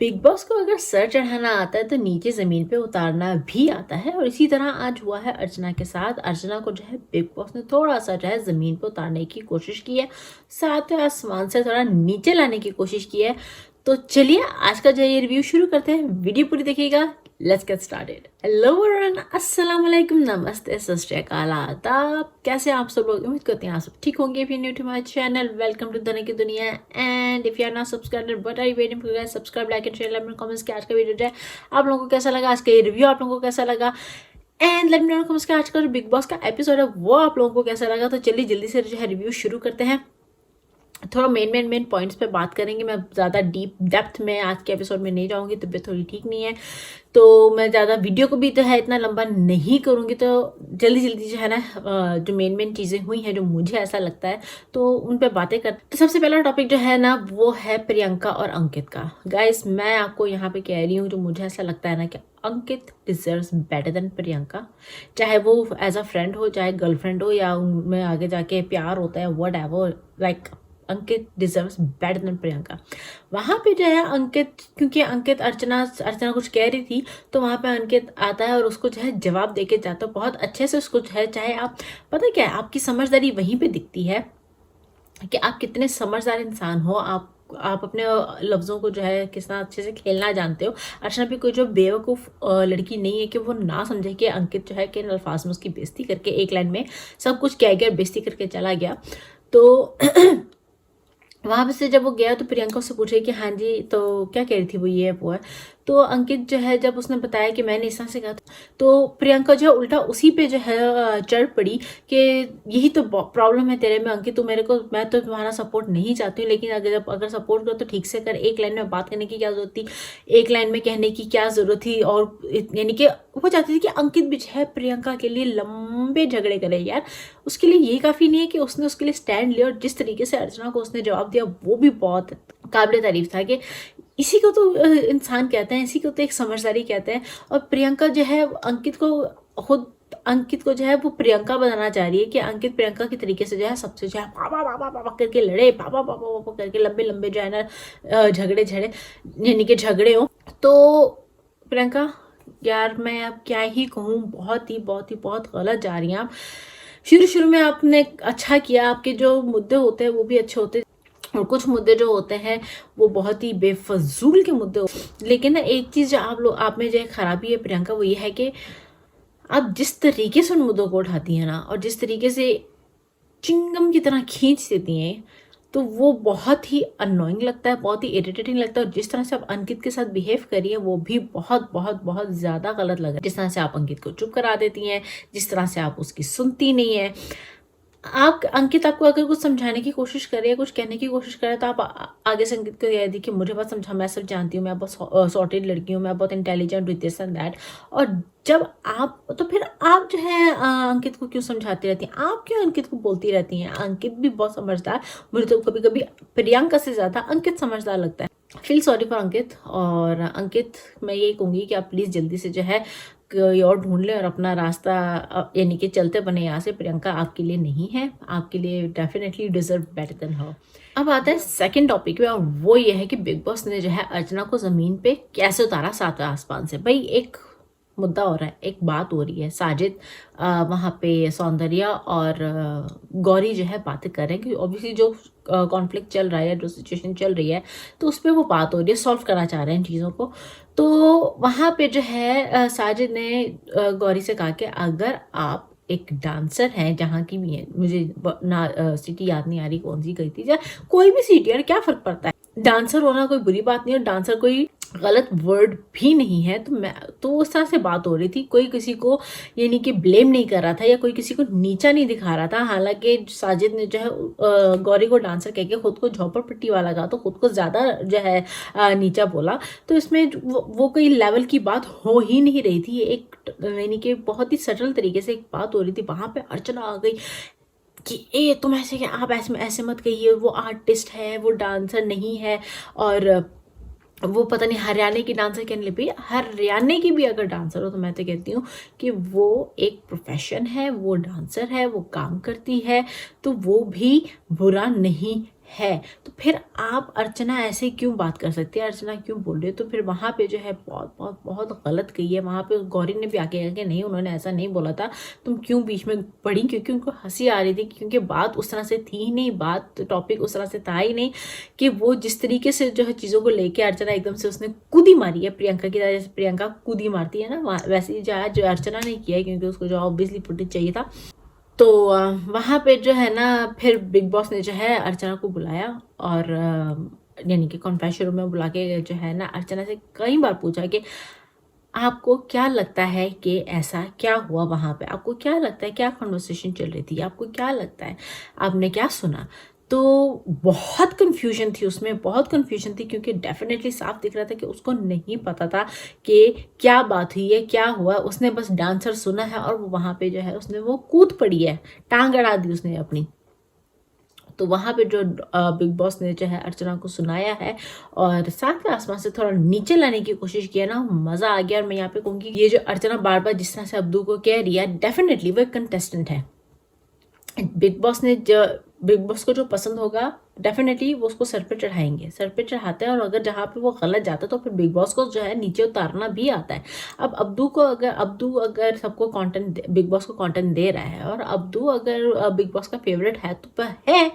Big boss को अगर sir चढ़ाना आता है तो नीचे ज़मीन पे उतारना भी आता है। और इसी तरह आज हुआ है अर्चना के साथ। अर्चना को जो है बिग बॉस ने थोड़ा सा जो है ज़मीन पे उतारने की कोशिश की है, साथ में आसमान से थोड़ा नीचे लाने की कोशिश की है। तो चलिए आज का जो है ये रिव्यू शुरू करते हैं। वीडियो पूरी देखिएगा। Let's get started. Hello everyone, अस्सलाम वालेकुम, नमस्ते, सत श्री अकाल, आदाब। कैसे आप सब लोग? उम्मीद करते हैं आप सब ठीक होंगे। If you new to my channel, welcome to Dhani की दुनिया। And if you are not subscribed, what are you waiting for? Guys, subscribe, like and share, let me know comments कि आज का वीडियो जो है आप लोगों को कैसा लगा, आज का ये रिव्यू आप लोगों को कैसा लगा। And let me know comments कि आज का जो बिग बॉस का एपिसोड है वो आप लोगों को कैसा लगा। तो चलिए जल्दी से जो है रिव्यू शुरू करते हैं। थोड़ा मेन पॉइंट्स पे बात करेंगे। मैं ज़्यादा डीप डेप्थ में आज के एपिसोड में नहीं जाऊंगी, तबीयत थोड़ी ठीक नहीं है, तो मैं ज़्यादा वीडियो को भी तो है इतना लंबा नहीं करूंगी। तो जल्दी जो है ना, जो मेन चीज़ें हुई हैं जो मुझे ऐसा लगता है तो उन पे बातें कर। तो सबसे पहला टॉपिक जो है ना वो है प्रियंका और अंकित का। गाइस, मैं आपको यहाँ पे कह रही हूँ, जो मुझे ऐसा लगता है ना कि अंकित डिजर्व्स बेटर देन प्रियंका। चाहे वो एज अ फ्रेंड हो, चाहे गर्लफ्रेंड हो, या उनमें आगे जाके प्यार होता है, what ever, like Ankit deserves better than Priyanka. वहाँ पे जो है अंकित, क्योंकि अंकित अर्चना कुछ कह रही थी तो वहाँ पे अंकित आता है और उसको जो है जवाब देके जाता है बहुत अच्छे से। उसको जो है, चाहे आप, पता क्या है, आपकी समझदारी वहीं पे दिखती है कि आप कितने समझदार इंसान हो। आप अपने लफ्ज़ों को जो है किस तरह अच्छे से खेलना जानते हो। अर्चना भी कोई जो बेवकूफ़ लड़की नहीं है कि वो ना समझे कि अंकित जो है कि अल्फाज में उसकी बेइज्जती करके एक लाइन में सब कुछ कह गया, बेइज्जती करके चला गया। तो वहाँ पे से जब वो गया तो प्रियंका उससे पूछे कि हाँ जी, तो क्या कह रही थी वो, ये वो है। तो अंकित जो है जब उसने बताया कि मैंने इस तरह से कहा, तो प्रियंका जो है उल्टा उसी पे जो है चढ़ पड़ी कि यही तो प्रॉब्लम है तेरे में अंकित, तू मेरे को, मैं तो तुम्हारा सपोर्ट नहीं चाहती हूँ, लेकिन अगर सपोर्ट करो तो ठीक से कर। एक लाइन में बात करने की क्या जरूरत थी, एक लाइन में कहने की क्या जरूरत थी। और यानी कि वो चाहती थी कि अंकित भी जो है प्रियंका के लिए लंबे झगड़े करे। यार, उसके लिए ये काफ़ी नहीं है कि उसने उसके लिए स्टैंड लिया, और जिस तरीके से अर्चना को उसने जवाब दिया वो भी बहुत काबिल तारीफ था। कि इसी को तो इंसान कहते हैं, इसी को तो एक समझदारी कहते हैं। और प्रियंका जो है अंकित को जो है वो प्रियंका बनाना चाह रही है कि अंकित प्रियंका की तरीके से जो है सबसे जो है पापा करके लड़े, पापा करके लंबे जो है ना झगड़े यानी कि झगड़े हो। तो प्रियंका, यार मैं अब क्या ही कहूँ, बहुत गलत जा रही हैं आप। शुरू में आपने अच्छा किया, आपके जो मुद्दे होते हैं वो भी अच्छे होते हैं, और कुछ मुद्दे जो होते हैं वो बहुत ही बेफजूल के मुद्दे होते हैं। लेकिन ना एक चीज़ जो आप में जो है खराबी है प्रियंका, वो ये है कि आप जिस तरीके से उन मुद्दों को उठाती हैं ना, और जिस तरीके से चिंगम की तरह खींच देती हैं, तो वो बहुत ही अननोइंग लगता है, बहुत ही इरिटेटिंग लगता है। और जिस तरह से आप अंकित के साथ बिहेव करिए वो भी बहुत ज़्यादा गलत लग रहा है। जिस तरह से आप अंकित को चुप करा देती हैं, जिस तरह से आप उसकी सुनती नहीं है। आप अंकित आपको अगर कुछ समझाने की कोशिश करे, कुछ कहने की कोशिश करे, तो आप आगे से अंकित को कह दी कि मुझे बस समझा, मैं सब जानती हूँ, मैं बहुत सॉर्टेड लड़की हूँ, मैं बहुत intelligent with this and that. और जब आप, तो फिर आप जो है अंकित को क्यों समझाती रहती हैं? आप क्यों अंकित को बोलती रहती हैं? अंकित भी बहुत समझदार, मुझे तो कभी कभी प्रियंका से ज़्यादा अंकित समझदार लगता है। फील सॉरी फॉर अंकित। और अंकित, मैं यही कहूँगी कि आप प्लीज़ जल्दी से जो है कोई और ढूंढ ले और अपना रास्ता, यानी कि चलते बने यहाँ से। प्रियंका आपके लिए नहीं है, आपके लिए डेफिनेटली डिजर्व बेटर देन हर। अब आता है सेकंड टॉपिक पे, और वो ये है कि बिग बॉस ने जो है अर्चना को ज़मीन पे कैसे उतारा सातवें आसमान से। भाई, एक मुद्दा हो रहा है, एक बात हो रही है। साजिद वहाँ पे सौंदर्या और गौरी जो है बातें कर रहे हैं कि ऑब्वियसली जो कॉन्फ्लिक्ट चल रहा है, जो सिचुएशन चल रही है, तो उस पर वो बात हो रही है, सॉल्व करना चाह रहे हैं चीज़ों को। तो वहाँ पे जो है साजिद ने गौरी से कहा कि अगर आप एक डांसर हैं, जहाँ की भी है, मुझे ना सिटी याद नहीं आ रही कौन सी गई थी, या कोई भी सिटी, यार क्या फ़र्क पड़ता है, डांसर होना कोई बुरी बात नहीं है, और डांसर कोई गलत वर्ड भी नहीं है। तो उस तरह से बात हो रही थी, कोई किसी को यानी कि ब्लेम नहीं कर रहा था, या कोई किसी को नीचा नहीं दिखा रहा था। हालांकि साजिद ने जो है गौरी को डांसर कह के खुद को झोपड़पट्टी वाला कहा, तो खुद को ज़्यादा जो है नीचा बोला। तो इसमें वो कोई लेवल की बात हो ही नहीं रही थी, एक यानी कि बहुत ही सटल तरीके से एक बात हो रही थी। वहाँ पे अर्चना आ गई कि ए तुम ऐसे, आप ऐसे मत कहिए, वो आर्टिस्ट है, वो डांसर नहीं है। और वो पता नहीं हरियाणा की डांसर कहने लगी। हरियाणा की भी अगर डांसर हो तो मैं तो कहती हूँ कि वो एक प्रोफेशन है, वो डांसर है, वो काम करती है, तो वो भी बुरा नहीं है, तो फिर आप अर्चना ऐसे क्यों बात कर सकती है, अर्चना क्यों बोल रही है? तो फिर वहाँ पे जो है बहुत बहुत बहुत गलत कही है। वहाँ पे गौरी ने भी आके कहा कि नहीं, उन्होंने ऐसा नहीं बोला था, तुम क्यों बीच में पड़ी? क्योंकि उनको हंसी आ रही थी, क्योंकि बात उस तरह से थी ही नहीं, बात टॉपिक उस तरह से था ही नहीं कि वो जिस तरीके से जो है चीज़ों को लेके अर्चना एकदम से उसने कूदी मारी है प्रियंका की तरह, जैसे प्रियंका कूदी मारती है ना, वैसे ही जो अर्चना ने किया है, क्योंकि उसको जो ऑब्वियसली फुटेज चाहिए था। तो वहाँ पे जो है ना, फिर बिग बॉस ने जो है अर्चना को बुलाया और यानी कि कॉन्फ्रेंस रूम में बुला के जो है ना अर्चना से कई बार पूछा कि आपको क्या लगता है कि ऐसा क्या हुआ वहाँ पे, आपको क्या लगता है, क्या कन्वर्सेशन चल रही थी, आपको क्या लगता है, आपने क्या सुना? तो बहुत कंफ्यूजन थी उसमें, बहुत कंफ्यूजन थी, क्योंकि डेफिनेटली साफ दिख रहा था कि उसको नहीं पता था कि क्या बात हुई है, क्या हुआ। उसने बस डांसर सुना है और वहाँ पे जो है उसने वो कूद पड़ी है, टांग अड़ा दी उसने अपनी। तो वहाँ पे जो बिग बॉस ने जो है अर्चना को सुनाया है और सातवें आसमान से थोड़ा नीचे लाने की कोशिश की है ना, मज़ा आ गया। और मैं यहाँ पे कहूँगी ये जो अर्चना बार बार जिस तरह से अब्दू को कह रही है, डेफिनेटली वो एक कंटेस्टेंट है। बिग बॉस को जो पसंद होगा डेफिनेटली वो उसको सर पे चढ़ाएंगे, सर पे चढ़ाते हैं। और अगर जहाँ पे वो गलत जाता है तो फिर बिग बॉस को जो है नीचे उतारना भी आता है। अब अब्दू अगर सबको कंटेंट, बिग बॉस को कंटेंट दे रहा है, और अब्दू अगर बिग बॉस का फेवरेट है तो है,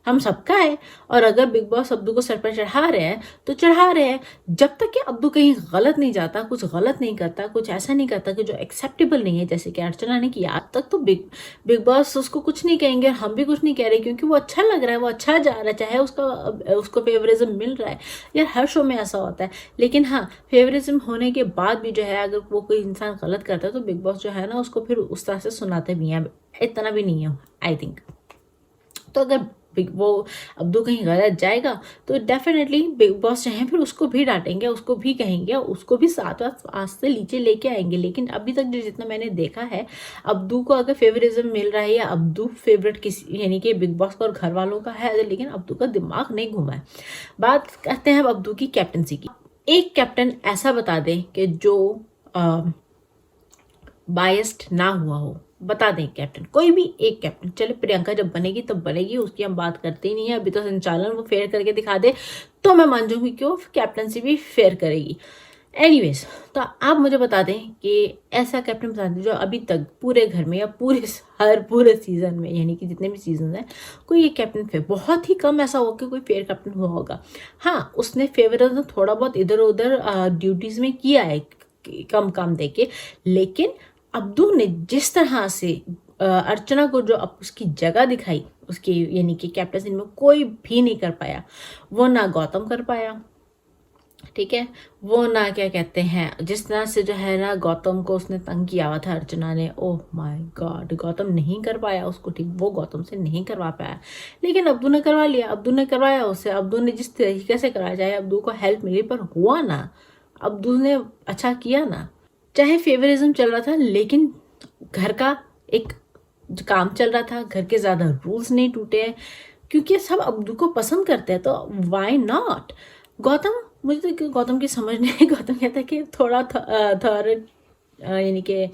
हम सबका है। और अगर बिग बॉस अब्दू को सर पर चढ़ा रहे हैं तो चढ़ा रहे हैं, जब तक कि अब्दू कहीं गलत नहीं जाता, कुछ गलत नहीं करता, कुछ ऐसा नहीं करता कि जो एक्सेप्टेबल नहीं है, जैसे कि अर्चना ने किया, आज तक तो बिग बॉस उसको कुछ नहीं कहेंगे, हम भी कुछ नहीं कह रहे, क्योंकि वो अच्छा लग रहा है, वो अच्छा जा रहा है, चाहे उसको फेवरिज्म मिल रहा है। यार हर शो में ऐसा होता है। लेकिन हाँ, फेवरिज्म होने के बाद भी जो है अगर वो कोई इंसान गलत करता है तो बिग बॉस जो है ना उसको फिर उस तरह से सुनाते भी हैं, इतना भी नहीं है आई थिंक। तो अगर वो अब्दू कहीं गलत जाएगा तो डेफिनेटली बिग बॉस चाहे फिर उसको भी डांटेंगे, उसको भी कहेंगे, उसको भी साथ आज से नीचे लेके आएंगे। लेकिन अभी तक जो जितना मैंने देखा है, अब्दू को अगर फेवरिज्म मिल रहा है या अब्दू फेवरेट किसी यानी कि बिग बॉस का और घर वालों का है, लेकिन अब्दू का दिमाग नहीं घुमा है। बात करते हैं अब अब्दू की कैप्टनसी की। एक कैप्टन ऐसा बता दें कि जो बायस्ड ना हुआ हो, बता दें कैप्टन, कोई भी एक कैप्टन। चले प्रियंका जब बनेगी तब बनेगी, उसकी हम बात करते ही नहीं है। अभी तो संचालन वो फेयर करके दिखा दे तो मैं मान जाऊंगी कि वो कैप्टनसी भी फेयर करेगी। एनीवेज, तो आप मुझे बता दें कि ऐसा कैप्टन बता दें जो अभी तक पूरे घर में या पूरे सीजन में, यानी कि जितने भी सीजन हैं, कोई एक कैप्टन फेयर, बहुत ही कम ऐसा होगा कि कोई फेयर कैप्टन हुआ होगा। हाँ, उसने फेवरिज्म थोड़ा बहुत इधर उधर ड्यूटीज में किया है, कम काम दे के, लेकिन अब्दू ने जिस तरह से अर्चना को जो उसकी जगह दिखाई, उसकी यानी कि कैप्टनसी में कोई भी नहीं कर पाया। वो ना गौतम कर पाया, ठीक है, वो ना क्या कहते हैं, जिस तरह से जो है ना गौतम को उसने तंग किया हुआ था अर्चना ने, ओह माय गॉड, गौतम नहीं कर पाया उसको ठीक, वो गौतम से नहीं करवा पाया। लेकिन अब्दू ने करवा लिया, अब्दू ने करवाया उससे, अब्दू ने जिस तरीके से कराया, चाहे अब्दू को हेल्प मिली पर हुआ ना, अब्दू ने अच्छा किया ना। चाहे फेवरिज्म चल रहा था, लेकिन घर का एक काम चल रहा था, घर के ज़्यादा रूल्स नहीं टूटे हैं, क्योंकि सब अब्दू को पसंद करते हैं, तो वाई नॉट। गौतम, मुझे तो गौतम की समझ नहीं है। गौतम कहता है कि थोड़ा यानी कि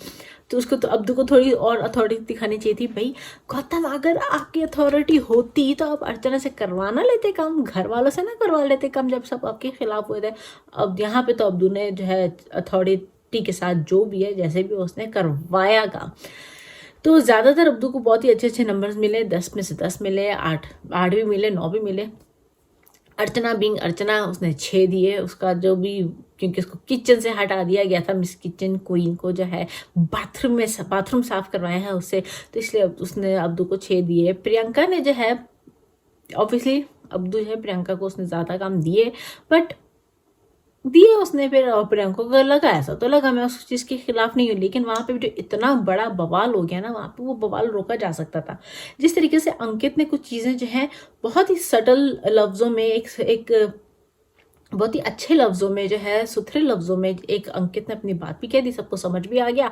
तो उसको तो अब्दू को थोड़ी और अथॉरिटी दिखानी चाहिए थी। भाई गौतम, अगर आपकी अथॉरिटी होती तो आप अर्चना से करवाना लेते काम, घर वालों से ना करवा लेते काम जब सब आपके खिलाफ हुए थे। अब यहाँ पे तो अब्दू ने जो है अथॉरिटी के साथ जो भी है जैसे भी उसने करवाया काम। तो ज़्यादातर अब्दू को बहुत ही अच्छे अच्छे नंबर्स मिले, 10 में से 10 मिले, 8 भी मिले, 9 भी मिले। अर्चना बिंग अर्चना, उसने 6 दिए। उसका जो भी, क्योंकि उसको किचन से हटा दिया गया था, मिस किचन क्वीन को जो है बाथरूम साफ करवाए हैं उससे, तो इसलिए उसने अब्दू को 6 दिए। प्रियंका ने जो है, ऑब्वियसली अब्दू जो है प्रियंका को उसने ज़्यादा काम दिए, बट दिए उसने, फिर प्रियंका को लगा ऐसा तो लगा, मैं उस चीज़ के खिलाफ नहीं हूँ, लेकिन वहाँ पे जो इतना बड़ा बवाल हो गया ना, वहाँ पे वो बवाल रोका जा सकता था। जिस तरीके से अंकित ने कुछ चीज़ें जो हैं बहुत ही सटल लफ्ज़ों में, एक बहुत ही अच्छे लफ्ज़ों में जो है, सुथरे लफ्ज़ों में एक अंकित ने अपनी बात भी कह दी, सबको समझ भी आ गया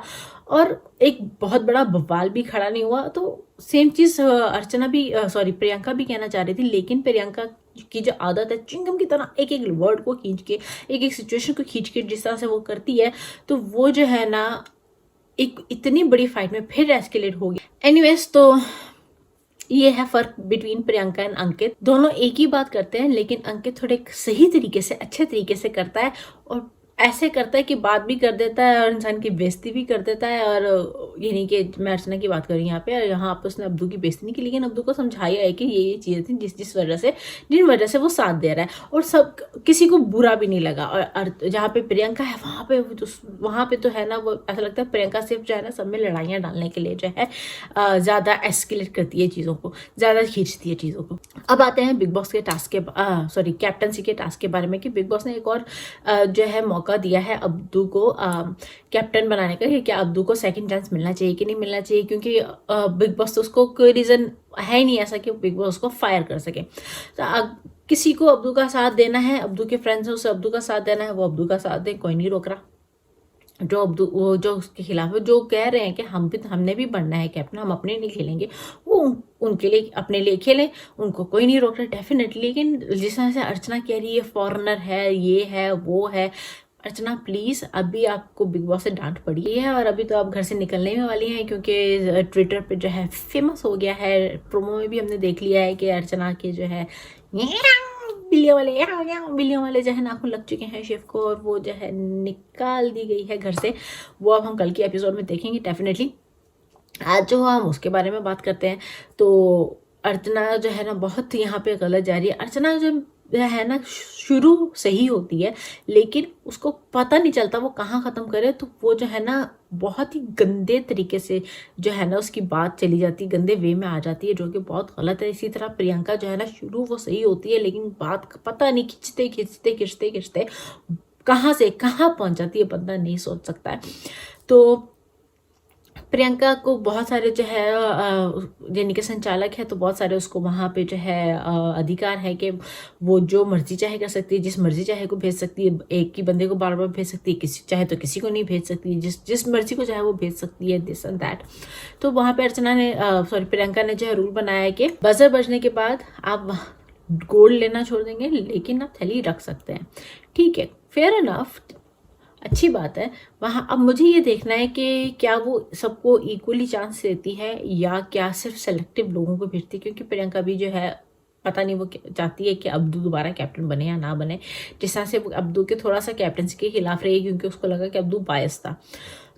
और एक बहुत बड़ा बवाल भी खड़ा नहीं हुआ। तो सेम चीज़ अर्चना भी प्रियंका भी कहना चाह रही थी, लेकिन प्रियंका की जो आदत है चिंगम की तरह एक एक वर्ड को खींच के, एक एक सिचुएशन को खींच के जिस तरह से वो करती है, तो वो जो है ना एक इतनी बड़ी फाइट में फिर एस्केलेट हो गया। एनीवेज, तो ये है फर्क बिटवीन प्रियंका एंड अंकित। दोनों एक ही बात करते हैं, लेकिन अंकित थोड़े सही तरीके से, अच्छे तरीके से करता है, और ऐसे करता है कि बात भी कर देता है और इंसान की बेइज्जती भी कर देता है। और ये नहीं कि मैं अर्चना की बात कर रही हूँ यहाँ पे, और यहाँ पे उसने अब्दू की बेइज्जती नहीं की, लेकिन अब्दू को समझाया है कि ये चीज़ें थी जिस वजह से, जिन वजह से वो साथ दे रहा है, और सब किसी को बुरा भी नहीं लगा। और जहाँ पे प्रियंका है वहाँ पे तो है ना, वो ऐसा लगता है प्रियंका सिर्फ जो है ना सब में लड़ाइयाँ डालने के लिए जो है ज़्यादा एस्केलेट करती है चीज़ों को, ज़्यादा खींचती है चीज़ों को। अब आते हैं बिग बॉस के टास्क के कैप्टनसी के टास्क के बारे में, कि बिग बॉस ने एक और जो है मौका दिया है अब्दू को कैप्टन बनाने का, कि क्या अब्दू को सेकंड चांस मिलना चाहिए कि नहीं मिलना चाहिए, क्योंकि बिग बॉस तो उसको कोई रीज़न है ही नहीं ऐसा कि बिग बॉस उसको फायर कर सके। तो किसी को अब्दू का साथ देना है, अब्दू के फ्रेंड्स हैं उसे अब्दू का साथ देना है, वो अब्दू का साथ दे, कोई नहीं रोक रहा। जो उसके खिलाफ है, जो कह रहे हैं कि हमने भी बनना है कैप्टन, हम अपने लिए खेलेंगे, वो उनके लिए अपने लिए खेलें, उनको कोई नहीं रोक रहा डेफिनेटली। लेकिन जिस तरह से अर्चना कह रही है फॉरेनर है, ये है वो है, अर्चना प्लीज़, अभी आपको बिग बॉस से डांट पड़ी है, और अभी तो आप घर से निकलने में वाली हैं, क्योंकि ट्विटर पे जो है फेमस हो गया है, प्रोमो में भी हमने देख लिया है कि अर्चना के जो है बिल्लियों वाले जो है नाखून लग चुके हैं शिव को, और वो जो है निकाल दी गई है घर से। वो अब हम कल की एपिसोड में देखेंगे डेफिनेटली। आज जो हम उसके बारे में बात करते हैं, तो अर्चना जो है ना बहुत यहाँ पे गलत जा रही है। अर्चना जो है ना शुरू सही होती है, लेकिन उसको पता नहीं चलता वो कहाँ ख़त्म करे, तो वो जो है ना बहुत ही गंदे तरीके से जो है ना उसकी बात चली जाती है, गंदे वे में आ जाती है, जो कि बहुत गलत है। इसी तरह प्रियंका जो है ना शुरू वो सही होती है, लेकिन बात पता नहीं खिंचते कहाँ से कहाँ पहुँच जाती है, बंदा नहीं सोच सकता है। तो प्रियंका को बहुत सारे जो है यानी कि संचालक है, तो बहुत सारे उसको वहाँ पे जो है अधिकार है कि वो जो मर्जी चाहे कर सकती है, जिस मर्जी चाहे को भेज सकती है, एक ही बंदे को बार बार भेज सकती है, किसी चाहे तो किसी को नहीं भेज सकती, जिस मर्जी को चाहे वो भेज सकती है, दिस एंड दैट। तो वहाँ पे अर्चना ने प्रियंका ने जो है रूल बनाया है कि बजर बजने के बाद आप गोल्ड लेना छोड़ देंगे, लेकिन आप थैली रख सकते हैं। ठीक है, फेयर इनफ, अच्छी बात है। वहाँ अब मुझे ये देखना है कि क्या वो सबको इक्वली चांस देती है, या क्या सिर्फ सेलेक्टिव लोगों को भेजती है, क्योंकि प्रियंका भी जो है पता नहीं वो चाहती है कि अब्दू दोबारा कैप्टन बने या ना बने। जिस तरह से अब्दू के थोड़ा सा कैप्टनसी के खिलाफ रही, क्योंकि उसको लगा कि अब्दू बायस था,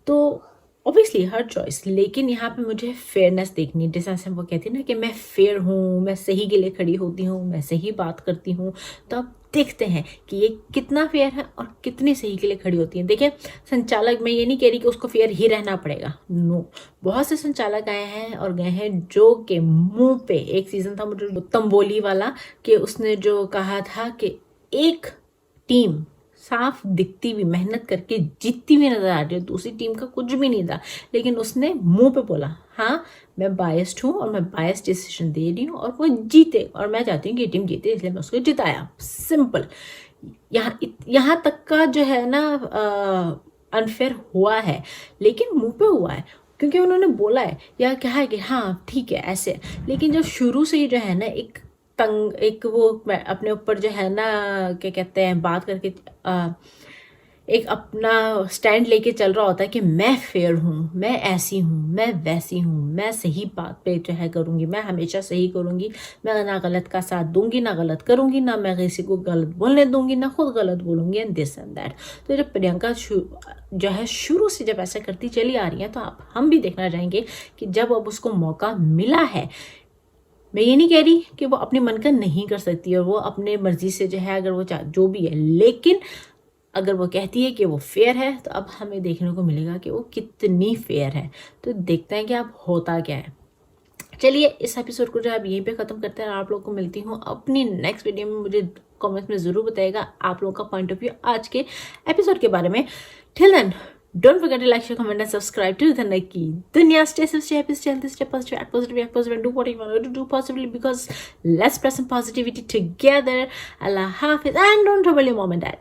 तो ऑब्वियसली हर चॉइस, लेकिन यहाँ पे मुझे फेयरनेस देखनी है। जैसे वो कहती है ना कि मैं फेयर हूँ, मैं सही के लिए खड़ी होती हूँ, मैं सही बात करती हूँ, तो अब देखते हैं कि ये कितना फेयर है और कितनी सही के लिए खड़ी होती है। देखिए संचालक, मैं ये नहीं कह रही कि उसको फेयर ही रहना पड़ेगा, नो, बहुत से संचालक आए हैं और गए हैं जो के मुंह पे, एक सीजन था मुझे तंबोली वाला, कि उसने जो कहा था कि एक टीम साफ दिखती हुई मेहनत करके जीतती हुई नजर आ रही है, दूसरी टीम का कुछ भी नहीं था, लेकिन उसने मुंह पे बोला हाँ मैं बायस्ड हूँ और मैं बायस्ड डिसीजन दे रही हूँ और वो जीते, और मैं चाहती हूँ कि ये टीम जीते, इसलिए मैं उसको जिताया। सिंपल। यहाँ तक का जो है ना अनफेयर हुआ है, लेकिन मुंह पे हुआ है, क्योंकि उन्होंने बोला है या कहा है कि हाँ ठीक है ऐसे। लेकिन जो शुरू से ही जो है ना एक वो अपने ऊपर जो है ना क्या कहते हैं बात करके एक अपना स्टैंड लेके चल रहा होता है कि मैं फेयर हूँ, मैं ऐसी हूँ, मैं वैसी हूँ, मैं सही बात पे जो है करूँगी, मैं हमेशा सही करूँगी, मैं ना गलत का साथ दूंगी ना गलत करूँगी, ना मैं किसी को गलत बोलने दूंगी ना खुद गलत बोलूँगी, एंड दिस एंड दैट। तो जब प्रियंका जो है शुरू से जब ऐसा करती चली आ रही है, तो हम भी देखना चाहेंगे कि जब अब उसको मौका मिला है, मैं ये नहीं कह रही कि वो अपने मन का नहीं कर सकती और वो अपने मर्जी से जो है अगर वो जो भी है, लेकिन अगर वो कहती है कि वो फेयर है, तो अब हमें देखने को मिलेगा कि वो कितनी फेयर है। तो देखते हैं कि अब होता क्या है। चलिए इस एपिसोड को जो अब यहीं पे ख़त्म करते हैं, आप लोगों को मिलती हूँ अपनी नेक्स्ट वीडियो में। मुझे कमेंट्स में ज़रूर बताइएगा आप लोगों का पॉइंट ऑफ व्यू आज के एपिसोड के बारे में। Till then don't forget to like, share, comment and subscribe to the Naki Dunya. Stay safe, stay happy, stay healthy, stay positive, act positive, act positive, and do what you want to do positively, because let's present positivity together. Allah Hafiz, and don't trouble your mom and dad.